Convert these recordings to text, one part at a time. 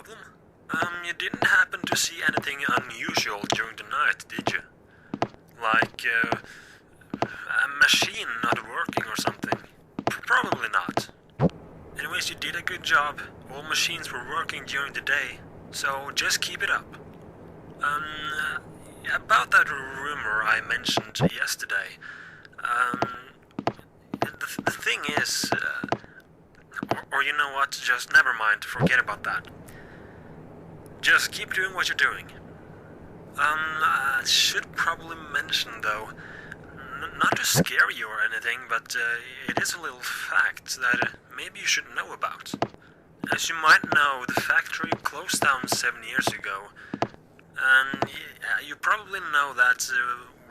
problem? You didn't happen to see anything unusual during the night, did you? Like, a machine not working or something? Probably not. Anyways, you did a good job. All machines were working during the day, so just keep it up. About that rumor I mentioned yesterday, the thing is, or you know what, just never mind, forget about that. Just keep doing what you're doing. I should probably mention though, not to scare you or anything, but it is a little fact that maybe you should know about. As you might know, the factory closed down 7 years ago, and you probably know that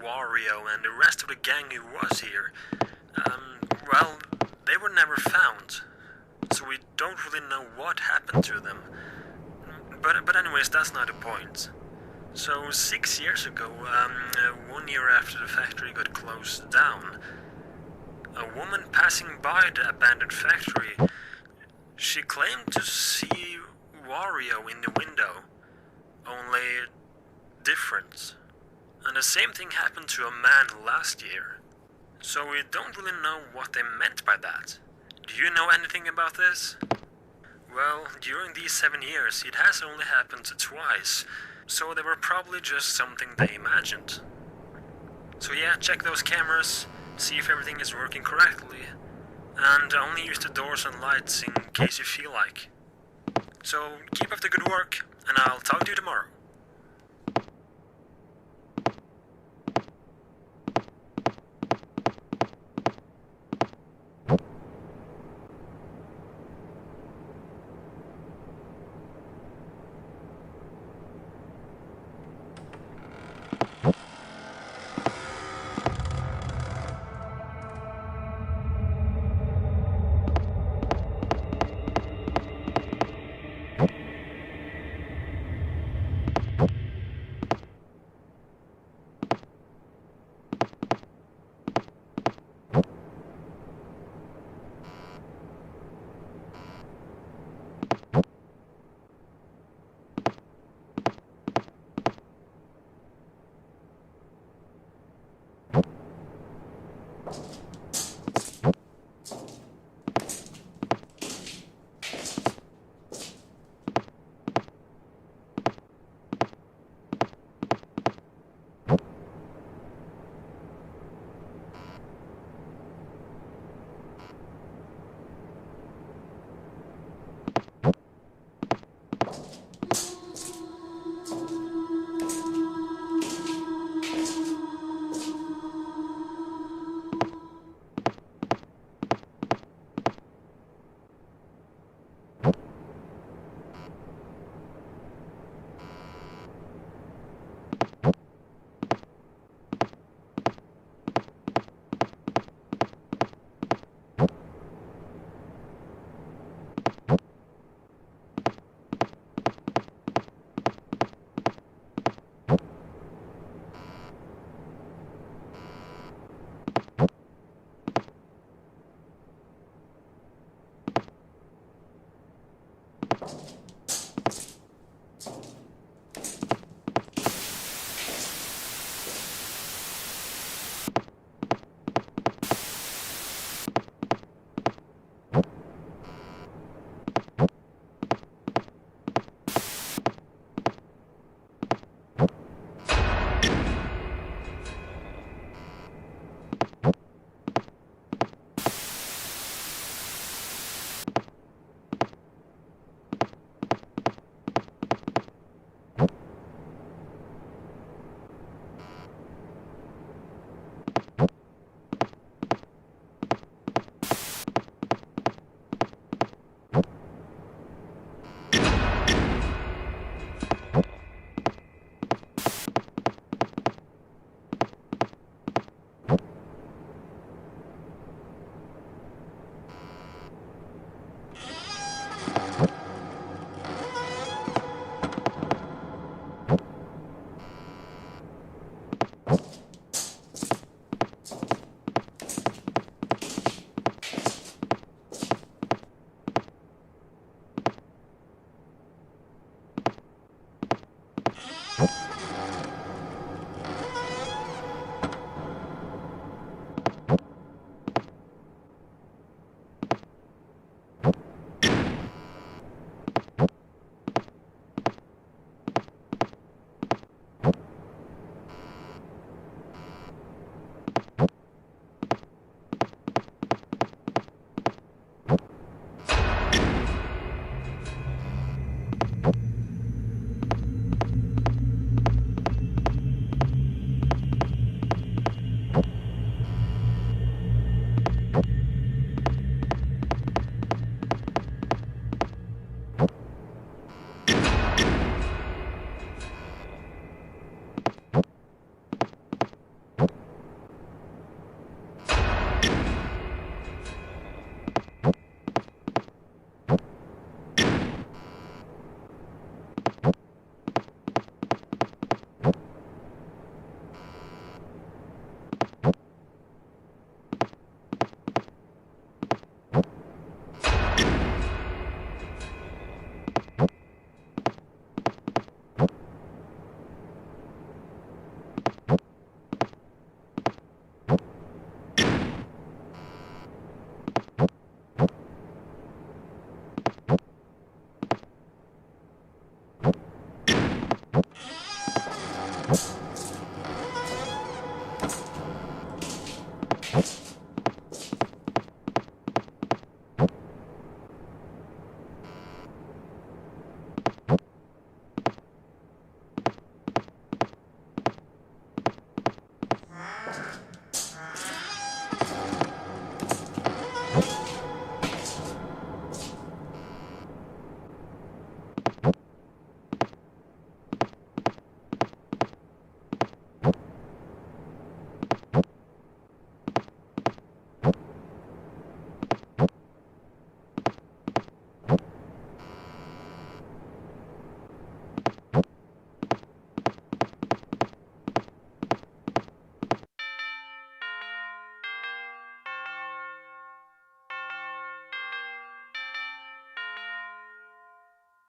Wario and the rest of the gang who was here, well, they were never found, so we don't really know what happened to them. But anyways, that's not the point. So 6 years ago, 1 year after the factory got closed down, a woman passing by the abandoned factory, she claimed to see Wario in the window, only different. And the same thing happened to a man last year. So we don't really know what they meant by that. Do you know anything about this? Well, during these 7 years, it has only happened twice, so they were probably just something they imagined. So yeah, check those cameras, see if everything is working correctly, and only use the doors and lights in case you feel like. So keep up the good work, and I'll talk to you tomorrow.